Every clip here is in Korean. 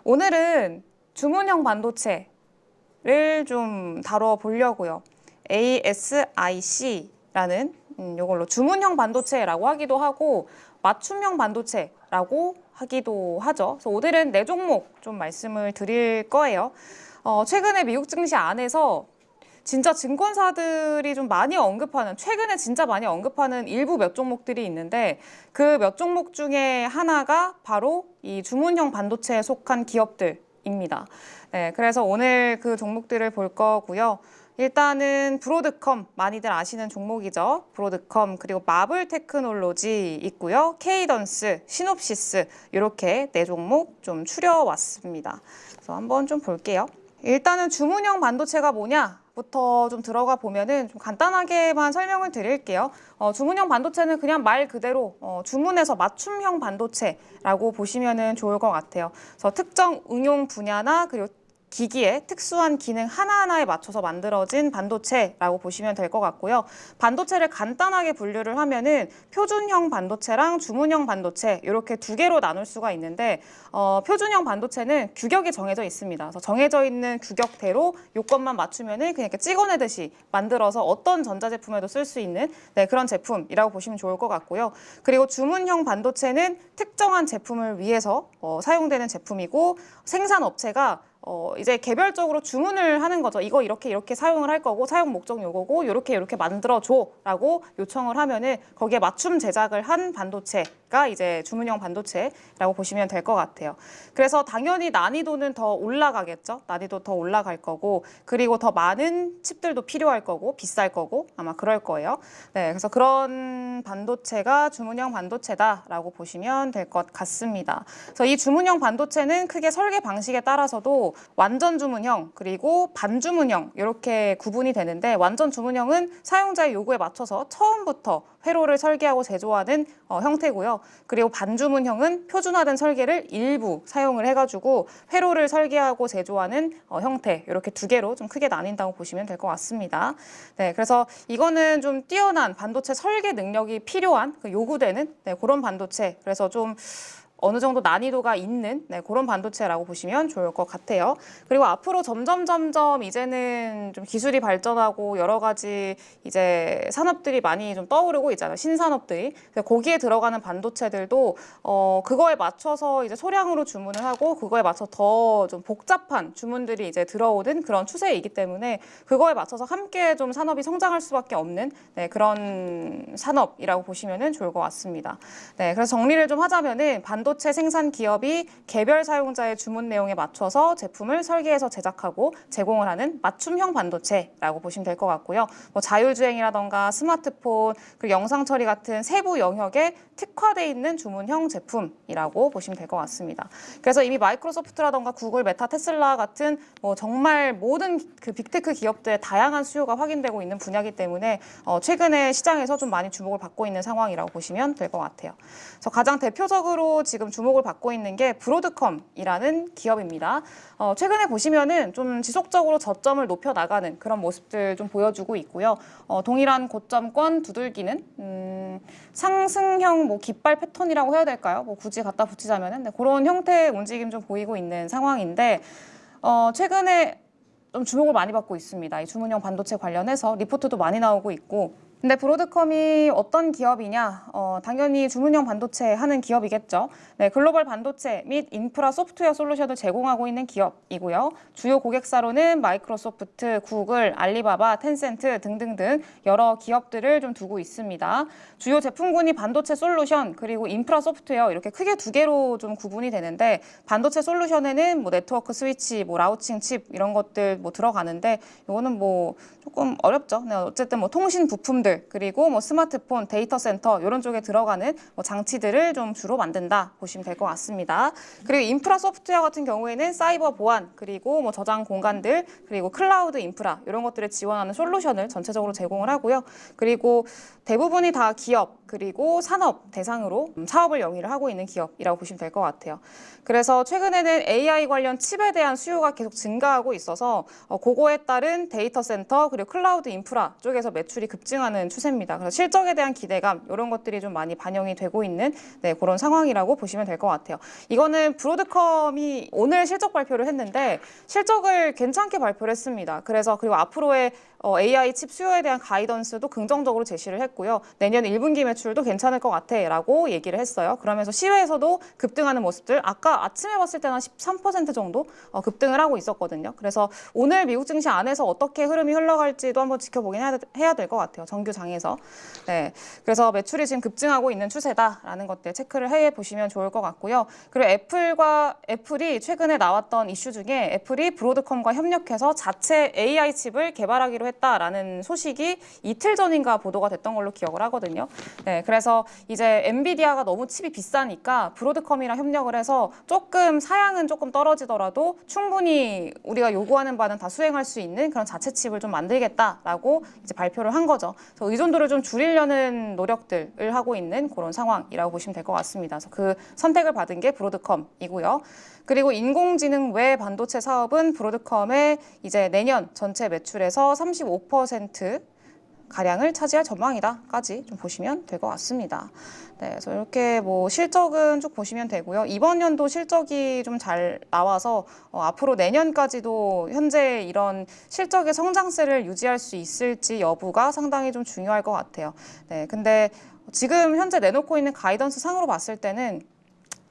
오늘은 주문형 반도체를 좀 다뤄보려고요. ASIC라는 이걸로 주문형 반도체라고 하기도 하고 맞춤형 반도체라고 하기도 하죠. 그래서 오늘은 네 종목 좀 말씀을 드릴 거예요. 최근에 미국 증시 안에서 진짜 증권사들이 좀 많이 언급하는, 최근에 진짜 많이 언급하는 일부 몇 종목들이 있는데 그 몇 종목 중에 하나가 바로 이 주문형 반도체에 속한 기업들입니다. 네, 그래서 오늘 그 종목들을 볼 거고요. 일단은 브로드컴, 많이들 아시는 종목이죠. 브로드컴, 그리고 마블 테크놀로지 있고요. 케이던스, 시놉시스 이렇게 네 종목 좀 추려왔습니다. 그래서 한번 좀 볼게요. 일단은 주문형 반도체가 뭐냐부터 좀 들어가 보면은 좀 간단하게만 설명을 드릴게요. 주문형 반도체는 그냥 말 그대로 주문해서 맞춤형 반도체라고 보시면은 좋을 것 같아요. 그래서 특정 응용 분야나 그리고 기기의 특수한 기능 하나하나에 맞춰서 만들어진 반도체라고 보시면 될 것 같고요. 반도체를 간단하게 분류를 하면은 표준형 반도체랑 주문형 반도체 이렇게 두 개로 나눌 수가 있는데 표준형 반도체는 규격이 정해져 있습니다. 그래서 정해져 있는 규격대로 요건만 맞추면은 그냥 이렇게 찍어내듯이 만들어서 어떤 전자제품에도 쓸 수 있는 그런 제품이라고 보시면 좋을 것 같고요. 그리고 주문형 반도체는 특정한 제품을 위해서 사용되는 제품이고 생산업체가 이제 개별적으로 주문을 하는 거죠. 이거 이렇게 사용을 할 거고 사용 목적 요거고 이렇게 만들어줘라고 요청을 하면은 거기에 맞춤 제작을 한 반도체가 이제 주문형 반도체라고 보시면 될 것 같아요. 그래서 당연히 난이도는 더 올라가겠죠. 난이도 더 올라갈 거고 그리고 더 많은 칩들도 필요할 거고 비쌀 거고 아마 그럴 거예요. 네, 그래서 그런 반도체가 주문형 반도체다라고 보시면 될 것 같습니다. 그래서 이 주문형 반도체는 크게 설계 방식에 따라서도 완전 주문형 그리고 반주문형 이렇게 구분이 되는데 완전 주문형은 사용자의 요구에 맞춰서 처음부터 회로를 설계하고 제조하는 형태고요. 그리고 반주문형은 표준화된 설계를 일부 사용을 해가지고 회로를 설계하고 제조하는 형태 이렇게 두 개로 좀 크게 나뉜다고 보시면 될 것 같습니다. 네, 그래서 이거는 좀 뛰어난 반도체 설계 능력이 필요한 요구되는 그런 반도체. 그래서 좀 어느 정도 난이도가 있는 그런 반도체라고 보시면 좋을 것 같아요. 그리고 앞으로 점점 이제는 좀 기술이 발전하고 여러 가지 이제 산업들이 많이 좀 떠오르고 있잖아요. 신산업들이. 거기에 들어가는 반도체들도 그거에 맞춰서 이제 소량으로 주문을 하고 그거에 맞춰서 더 좀 복잡한 주문들이 이제 들어오는 그런 추세이기 때문에 그거에 맞춰서 함께 좀 산업이 성장할 수밖에 없는 그런 산업이라고 보시면 좋을 것 같습니다. 네, 그래서 정리를 좀 하자면은 반도체 생산 기업이 개별 사용자의 주문 내용에 맞춰서 제품을 설계해서 제작하고 제공을 하는 맞춤형 반도체라고 보시면 될 것 같고요. 뭐 자율주행이라던가 스마트폰, 그리고 영상 처리 같은 세부 영역에 특화돼 있는 주문형 제품이라고 보시면 될 것 같습니다. 그래서 이미 마이크로소프트라던가 구글, 메타, 테슬라 같은 뭐 정말 모든 그 빅테크 기업들의 다양한 수요가 확인되고 있는 분야이기 때문에 최근에 시장에서 좀 많이 주목을 받고 있는 상황이라고 보시면 될 것 같아요. 그래서 가장 대표적으로 지금 주목을 받고 있는 게 브로드컴이라는 기업입니다. 최근에 보시면은 좀 지속적으로 저점을 높여 나가는 그런 모습들 좀 보여주고 있고요. 동일한 고점권 두들기는 상승형 뭐 깃발 패턴이라고 해야 될까요? 뭐 굳이 갖다 붙이자면은 그런 형태의 움직임 좀 보이고 있는 상황인데 최근에 좀 주목을 많이 받고 있습니다. 이 주문형 반도체 관련해서 리포트도 많이 나오고 있고. 근데 브로드컴이 어떤 기업이냐? 당연히 주문형 반도체 하는 기업이겠죠. 네, 글로벌 반도체 및 인프라 소프트웨어 솔루션을 제공하고 있는 기업이고요. 주요 고객사로는 마이크로소프트, 구글, 알리바바, 텐센트 등등등 여러 기업들을 좀 두고 있습니다. 주요 제품군이 반도체 솔루션 그리고 인프라 소프트웨어 이렇게 크게 두 개로 좀 구분이 되는데 반도체 솔루션에는 뭐 네트워크 스위치, 뭐 라우팅 칩 이런 것들 뭐 들어가는데 이거는 뭐 조금 어렵죠. 네, 어쨌든 뭐 통신 부품들 그리고 뭐 스마트폰, 데이터 센터 이런 쪽에 들어가는 뭐 장치들을 좀 주로 만든다 보시면 될 것 같습니다. 그리고 인프라 소프트웨어 같은 경우에는 사이버 보안 그리고 뭐 저장 공간들 그리고 클라우드 인프라 이런 것들을 지원하는 솔루션을 전체적으로 제공을 하고요. 그리고 대부분이 다 기업 그리고 산업 대상으로 사업을 영위를 하고 있는 기업이라고 보시면 될 것 같아요. 그래서 최근에는 AI 관련 칩에 대한 수요가 계속 증가하고 있어서 그거에 따른 데이터 센터 그리고 클라우드 인프라 쪽에서 매출이 급증하는 추세입니다. 그래서 실적에 대한 기대감 이런 것들이 좀 많이 반영이 되고 있는 그런 상황이라고 보시면 될 것 같아요. 이거는 브로드컴이 오늘 실적 발표를 했는데 실적을 괜찮게 발표를 했습니다. 그리고 앞으로의 AI 칩 수요에 대한 가이던스도 긍정적으로 제시를 했고요. 내년 1분기 매출도 괜찮을 것 같아 라고 얘기를 했어요. 그러면서 시외에서도 급등하는 모습들, 아까 아침에 봤을 때는 한 13% 정도 급등을 하고 있었거든요. 그래서 오늘 미국 증시 안에서 어떻게 흐름이 흘러갈지도 한번 지켜보긴 해야 될 것 같아요. 정규 장에서. 네, 그래서 매출이 지금 급증하고 있는 추세다라는 것들 체크를 해 보시면 좋을 것 같고요. 그리고 애플이 최근에 나왔던 이슈 중에 애플이 브로드컴과 협력해서 자체 AI 칩을 개발하기로 했다라는 소식이 이틀 전인가 보도가 됐던 걸로 기억을 하거든요. 네, 그래서 이제 엔비디아가 너무 칩이 비싸니까 브로드컴이랑 협력을 해서 조금 사양은 조금 떨어지더라도 충분히 우리가 요구하는 바는 다 수행할 수 있는 그런 자체 칩을 좀 만들겠다라고 이제 발표를 한 거죠. 그래서 의존도를 좀 줄이려는 노력들을 하고 있는 그런 상황이라고 보시면 될 것 같습니다. 그래서 그 선택을 받은 게 브로드컴이고요. 그리고 인공지능 외 반도체 사업은 브로드컴의 이제 내년 전체 매출에서 35% 가량을 차지할 전망이다까지 좀 보시면 될 것 같습니다. 네, 그래서 이렇게 뭐 실적은 쭉 보시면 되고요. 이번 연도 실적이 좀 잘 나와서 앞으로 내년까지도 현재 이런 실적의 성장세를 유지할 수 있을지 여부가 상당히 좀 중요할 것 같아요. 네, 근데 지금 현재 내놓고 있는 가이던스 상으로 봤을 때는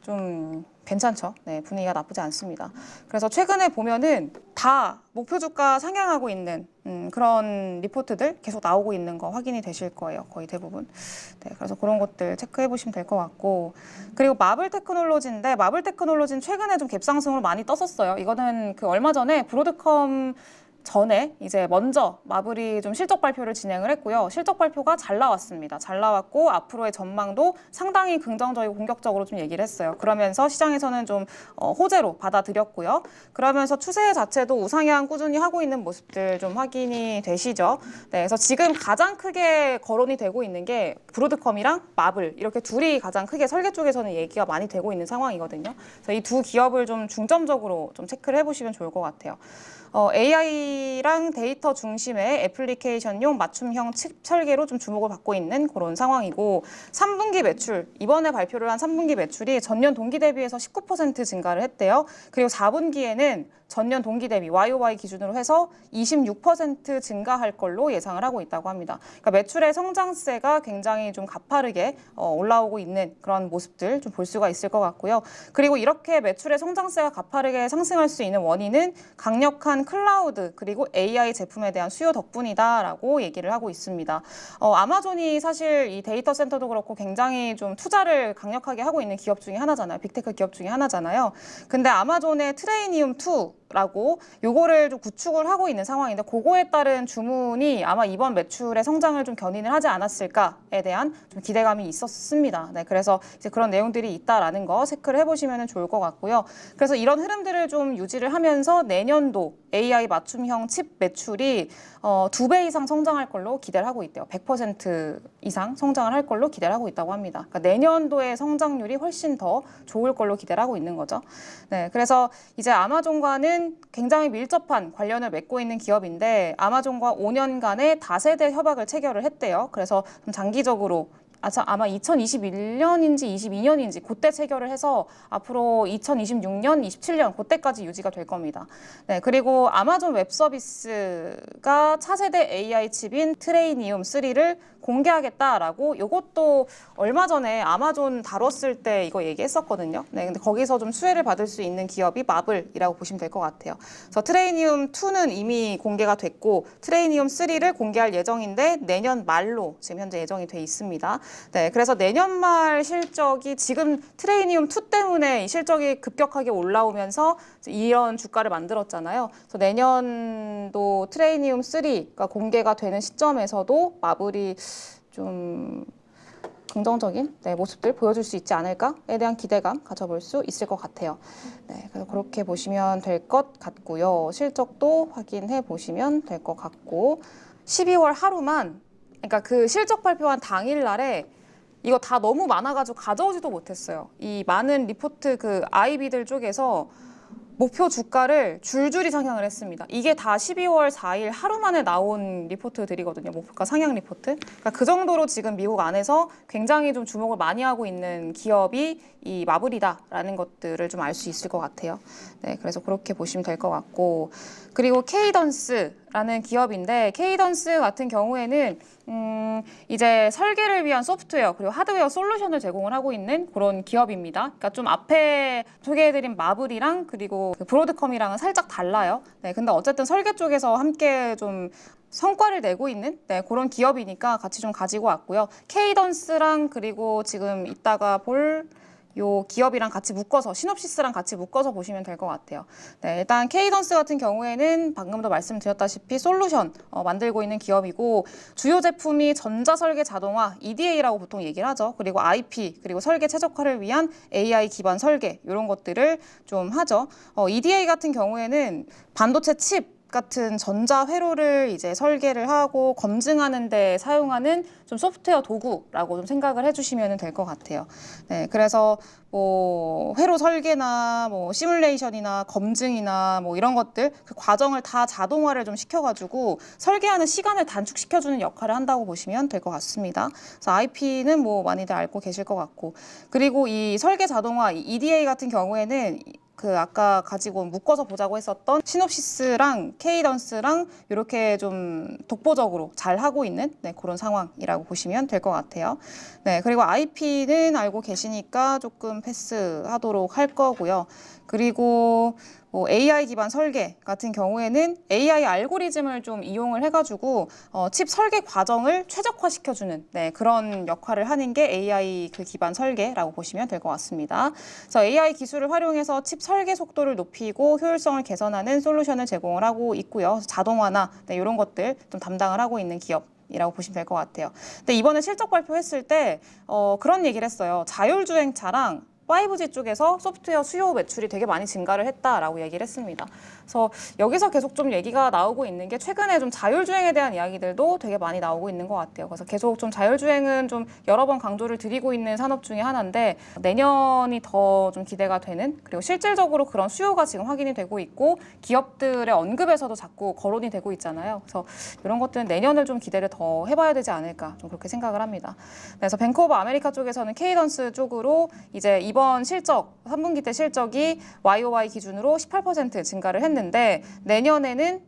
좀 괜찮죠. 네, 분위기가 나쁘지 않습니다. 그래서 최근에 보면은 다 목표 주가 상향하고 있는 그런 리포트들 계속 나오고 있는 거 확인이 되실 거예요. 거의 대부분. 네, 그래서 그런 것들 체크해 보시면 될 것 같고. 그리고 마블 테크놀로지인데 마블 테크놀로지는 최근에 좀 갭상승으로 많이 떴었어요. 이거는 그 얼마 전에 브로드컴 전에 이제 먼저 마블이 좀 실적 발표를 진행을 했고요. 실적 발표가 잘 나왔습니다. 잘 나왔고 앞으로의 전망도 상당히 긍정적이고 공격적으로 좀 얘기를 했어요. 그러면서 시장에서는 좀 호재로 받아들였고요. 그러면서 추세 자체도 우상향 꾸준히 하고 있는 모습들 좀 확인이 되시죠. 네, 그래서 지금 가장 크게 거론이 되고 있는 게 브로드컴이랑 마블 이렇게 둘이 가장 크게 설계 쪽에서는 얘기가 많이 되고 있는 상황이거든요. 그래서 이 두 기업을 좀 중점적으로 좀 체크를 해보시면 좋을 것 같아요. AI랑 데이터 중심의 애플리케이션용 맞춤형 칩 설계로 좀 주목을 받고 있는 그런 상황이고 3분기 매출, 이번에 발표를 한 3분기 매출이 전년 동기 대비해서 19% 증가를 했대요. 그리고 4분기에는 전년 동기 대비 YOY 기준으로 해서 26% 증가할 걸로 예상을 하고 있다고 합니다. 그러니까 매출의 성장세가 굉장히 좀 가파르게 올라오고 있는 그런 모습들 좀 볼 수가 있을 것 같고요. 그리고 이렇게 매출의 성장세가 가파르게 상승할 수 있는 원인은 강력한 클라우드 그리고 AI 제품에 대한 수요 덕분이다라고 얘기를 하고 있습니다. 아마존이 사실 이 데이터 센터도 그렇고 굉장히 좀 투자를 강력하게 하고 있는 기업 중에 하나잖아요. 빅테크 기업 중에 하나잖아요. 근데 아마존의 트레이니움 2라고 요거를 좀 구축을 하고 있는 상황인데 그거에 따른 주문이 아마 이번 매출의 성장을 좀 견인을 하지 않았을까에 대한 좀 기대감이 있었습니다. 네, 그래서 이제 그런 내용들이 있다라는 거 체크를 해보시면 좋을 것 같고요. 그래서 이런 흐름들을 좀 유지를 하면서 내년도 AI 맞춤형 칩 매출이 2배 이상 성장할 걸로 기대를 하고 있대요. 100% 이상 성장을 할 걸로 기대를 하고 있다고 합니다. 그러니까 내년도의 성장률이 훨씬 더 좋을 걸로 기대를 하고 있는 거죠. 네, 그래서 이제 아마존과는 굉장히 밀접한 관련을 맺고 있는 기업인데 아마존과 5년간의 다세대 협약을 체결을 했대요. 그래서 좀 장기적으로 아마 2021년인지 22년인지 그때 체결을 해서 앞으로 2026년, 27년 그때까지 유지가 될 겁니다. 네, 그리고 아마존 웹 서비스가 차세대 AI 칩인 트레이니움 3를 공개하겠다라고 이것도 얼마 전에 아마존 다뤘을 때 이거 얘기했었거든요. 네, 근데 거기서 좀 수혜를 받을 수 있는 기업이 마블이라고 보시면 될 것 같아요. 그래서 트레이니움 2는 이미 공개가 됐고 트레이니움 3를 공개할 예정인데 내년 말로 지금 현재 예정이 돼 있습니다. 네, 그래서 내년 말 실적이 지금 트레이니움 2 때문에 실적이 급격하게 올라오면서 이런 주가를 만들었잖아요. 그래서 내년도 트레이니움 3가 공개가 되는 시점에서도 마블이 좀 긍정적인 모습들 보여줄 수 있지 않을까에 대한 기대감 가져볼 수 있을 것 같아요. 네, 그래서 그렇게 보시면 될 것 같고요. 실적도 확인해 보시면 될 것 같고 12월 하루만 그러니까 그 실적 발표한 당일 날에 이거 다 너무 많아가지고 가져오지도 못했어요. 이 많은 리포트 그 아이비들 쪽에서 목표 주가를 줄줄이 상향을 했습니다. 이게 다 12월 4일 하루 만에 나온 리포트들이거든요. 목표가 상향 리포트. 그러니까 그 정도로 지금 미국 안에서 굉장히 좀 주목을 많이 하고 있는 기업이 이 마블이다라는 것들을 좀 알 수 있을 것 같아요. 네, 그래서 그렇게 보시면 될 것 같고, 그리고 케이던스라는 기업인데, 케이던스 같은 경우에는 이제 설계를 위한 소프트웨어 그리고 하드웨어 솔루션을 제공을 하고 있는 그런 기업입니다. 그러니까 좀 앞에 소개해드린 마블이랑 그리고 그 브로드컴이랑은 살짝 달라요. 네, 근데 어쨌든 설계 쪽에서 함께 좀 성과를 내고 있는 그런 기업이니까 같이 좀 가지고 왔고요. 케이던스랑 그리고 지금 이따가 볼 요 기업이랑 같이 묶어서 시놉시스랑 같이 묶어서 보시면 될 것 같아요. 네, 일단 케이던스 같은 경우에는 방금도 말씀드렸다시피 솔루션 만들고 있는 기업이고 주요 제품이 전자설계 자동화 EDA라고 보통 얘기를 하죠. 그리고 IP 그리고 설계 최적화를 위한 AI 기반 설계 이런 것들을 좀 하죠. EDA 같은 경우에는 반도체 칩 같은 전자 회로를 이제 설계를 하고 검증하는 데 사용하는 좀 소프트웨어 도구라고 좀 생각을 해주시면 될 것 같아요. 네, 그래서 뭐 회로 설계나 뭐 시뮬레이션이나 검증이나 뭐 이런 것들 그 과정을 다 자동화를 좀 시켜가지고 설계하는 시간을 단축시켜주는 역할을 한다고 보시면 될 것 같습니다. 그래서 IP는 뭐 많이들 알고 계실 것 같고 그리고 이 설계 자동화 EDA 같은 경우에는 그 아까 가지고 묶어서 보자고 했었던 시놉시스랑 케이던스랑 이렇게 좀 독보적으로 잘 하고 있는 그런 상황이라고 보시면 될 것 같아요. 네, 그리고 IP는 알고 계시니까 조금 패스하도록 할 거고요. 그리고 뭐 AI 기반 설계 같은 경우에는 AI 알고리즘을 좀 이용을 해가지고 칩 설계 과정을 최적화시켜주는 그런 역할을 하는 게 AI 그 기반 설계라고 보시면 될 것 같습니다. 그래서 AI 기술을 활용해서 칩 설계 속도를 높이고 효율성을 개선하는 솔루션을 제공을 하고 있고요. 자동화나 이런 것들 좀 담당을 하고 있는 기업. 이라고 보시면 될 것 같아요. 근데 이번에 실적 발표했을 때 그런 얘기를 했어요. 자율주행차랑 5G 쪽에서 소프트웨어 수요 매출이 되게 많이 증가를 했다라고 얘기를 했습니다. 그래서 여기서 계속 좀 얘기가 나오고 있는 게 최근에 좀 자율주행에 대한 이야기들도 되게 많이 나오고 있는 것 같아요. 그래서 계속 좀 자율주행은 좀 여러 번 강조를 드리고 있는 산업 중에 하나인데 내년이 더 좀 기대가 되는 그리고 실질적으로 그런 수요가 지금 확인이 되고 있고 기업들의 언급에서도 자꾸 거론이 되고 있잖아요. 그래서 이런 것들은 내년을 좀 기대를 더 해봐야 되지 않을까 좀 그렇게 생각을 합니다. 그래서 뱅크 오브 아메리카 쪽에서는 케이던스 쪽으로 이제 이번 실적 3분기 때 실적이 YOY 기준으로 18% 증가를 했는데 내년에는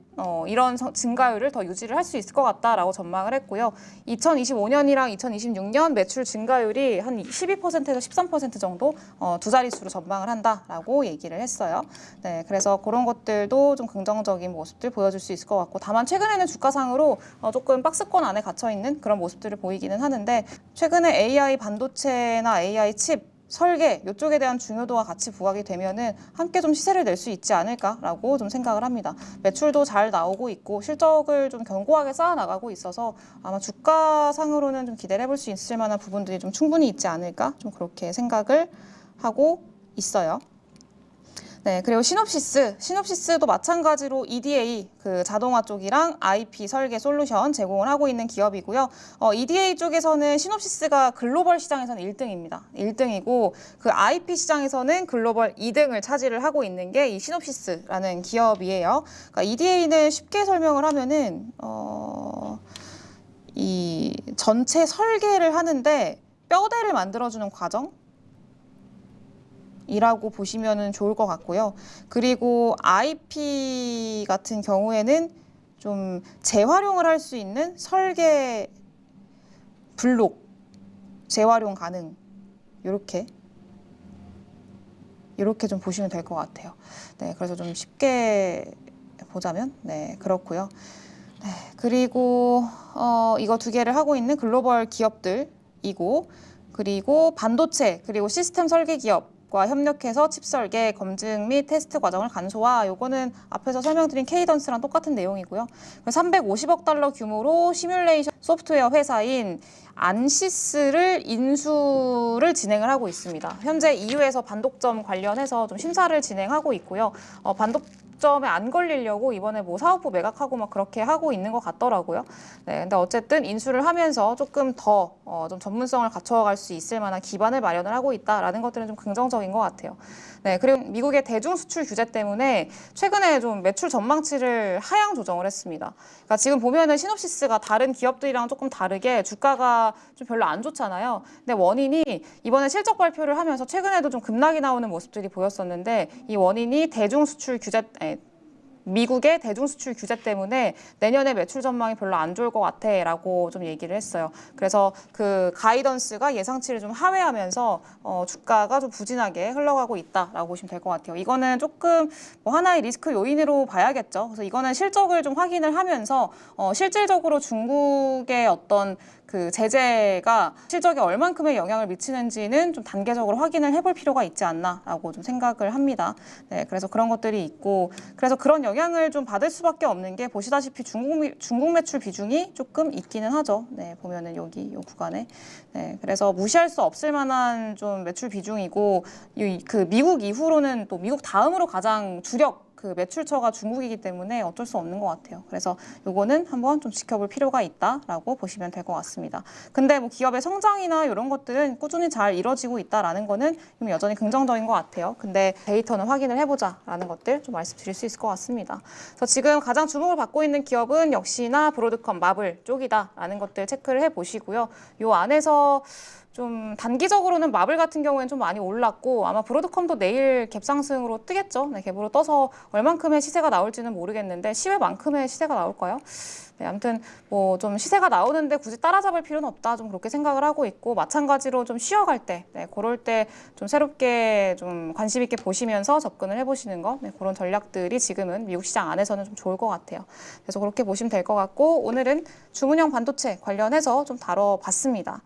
이런 증가율을 더 유지를 할 수 있을 것 같다라고 전망을 했고요. 2025년이랑 2026년 매출 증가율이 한 12%에서 13% 정도 두 자릿수로 전망을 한다라고 얘기를 했어요. 네, 그래서 그런 것들도 좀 긍정적인 모습들 보여줄 수 있을 것 같고 다만 최근에는 주가상으로 조금 박스권 안에 갇혀 있는 그런 모습들을 보이기는 하는데 최근에 AI 반도체나 AI 칩 설계 이쪽에 대한 중요도가 같이 부각이 되면은 함께 좀 시세를 낼 수 있지 않을까라고 좀 생각을 합니다. 매출도 잘 나오고 있고 실적을 좀 견고하게 쌓아 나가고 있어서 아마 주가상으로는 좀 기대를 해볼 수 있을 만한 부분들이 좀 충분히 있지 않을까 좀 그렇게 생각을 하고 있어요. 네, 그리고 시놉시스도 마찬가지로 EDA 그 자동화 쪽이랑 IP 설계 솔루션 제공을 하고 있는 기업이고요. EDA 쪽에서는 시놉시스가 글로벌 시장에서는 1등입니다. 1등이고 그 IP 시장에서는 글로벌 2등을 차지를 하고 있는 게 이 시놉시스라는 기업이에요. 그러니까 EDA는 쉽게 설명을 하면은 이 전체 설계를 하는데 뼈대를 만들어주는 과정. 이라고 보시면 좋을 것 같고요. 그리고 IP 같은 경우에는 좀 재활용을 할 수 있는 설계 블록 재활용 가능 이렇게 좀 보시면 될 것 같아요. 네, 그래서 좀 쉽게 보자면 그렇고요. 네, 그리고 이거 두 개를 하고 있는 글로벌 기업들이고 그리고 반도체 그리고 시스템 설계 기업 과 협력해서 칩 설계, 검증 및 테스트 과정을 간소화. 요거는 앞에서 설명드린 케이던스랑 똑같은 내용이고요. 350억 달러 규모로 시뮬레이션 소프트웨어 회사인 안시스를 인수를 진행을 하고 있습니다. 현재 EU에서 반독점 관련해서 좀 심사를 진행하고 있고요. 독점에 안 걸리려고 이번에 뭐 사업부 매각하고 막 그렇게 하고 있는 것 같더라고요. 네, 근데 어쨌든 인수를 하면서 조금 더 좀 전문성을 갖춰갈 수 있을 만한 기반을 마련을 하고 있다라는 것들은 좀 긍정적인 것 같아요. 네, 그리고 미국의 대중 수출 규제 때문에 최근에 좀 매출 전망치를 하향 조정을 했습니다. 그러니까 지금 보면은 시놉시스가 다른 기업들이랑 조금 다르게 주가가 좀 별로 안 좋잖아요. 근데 원인이 이번에 실적 발표를 하면서 최근에도 좀 급락이 나오는 모습들이 보였었는데 이 원인이 대중 수출 규제 미국의 대중 수출 규제 때문에 내년에 매출 전망이 별로 안 좋을 것 같아라고 좀 얘기를 했어요. 그래서 그 가이던스가 예상치를 좀 하회하면서 주가가 좀 부진하게 흘러가고 있다라고 보시면 될 것 같아요. 이거는 조금 뭐 하나의 리스크 요인으로 봐야겠죠. 그래서 이거는 실적을 좀 확인을 하면서 실질적으로 중국의 어떤 그 제재가 실적에 얼만큼의 영향을 미치는지는 좀 단계적으로 확인을 해볼 필요가 있지 않나라고 좀 생각을 합니다. 네, 그래서 그런 것들이 있고, 그래서 그런 영향을 좀 받을 수밖에 없는 게 보시다시피 중국 매출 비중이 조금 있기는 하죠. 네, 보면은 여기 이 구간에. 네, 그래서 무시할 수 없을 만한 좀 매출 비중이고, 그 미국 이후로는 또 미국 다음으로 가장 주력 그 매출처가 중국이기 때문에 어쩔 수 없는 것 같아요. 그래서 요거는 한번 좀 지켜볼 필요가 있다라고 보시면 될 것 같습니다. 근데 뭐 기업의 성장이나 이런 것들은 꾸준히 잘 이뤄지고 있다라는 거는 좀 여전히 긍정적인 것 같아요. 근데 데이터는 확인을 해보자라는 것들 좀 말씀드릴 수 있을 것 같습니다. 그래서 지금 가장 주목을 받고 있는 기업은 역시나 브로드컴, 마블 쪽이다라는 것들 체크를 해보시고요. 요 안에서 좀 단기적으로는 마블 같은 경우에는 좀 많이 올랐고 아마 브로드컴도 내일 갭상승으로 뜨겠죠. 네, 갭으로 떠서 얼만큼의 시세가 나올지는 모르겠는데 시외만큼의 시세가 나올까요? 네, 아무튼 뭐 좀 시세가 나오는데 굳이 따라잡을 필요는 없다. 좀 그렇게 생각을 하고 있고 마찬가지로 좀 쉬어갈 때, 네, 그럴 때 좀 새롭게 좀 관심 있게 보시면서 접근을 해보시는 거, 네, 그런 전략들이 지금은 미국 시장 안에서는 좀 좋을 것 같아요. 그래서 그렇게 보시면 될 것 같고 오늘은 주문형 반도체 관련해서 좀 다뤄봤습니다.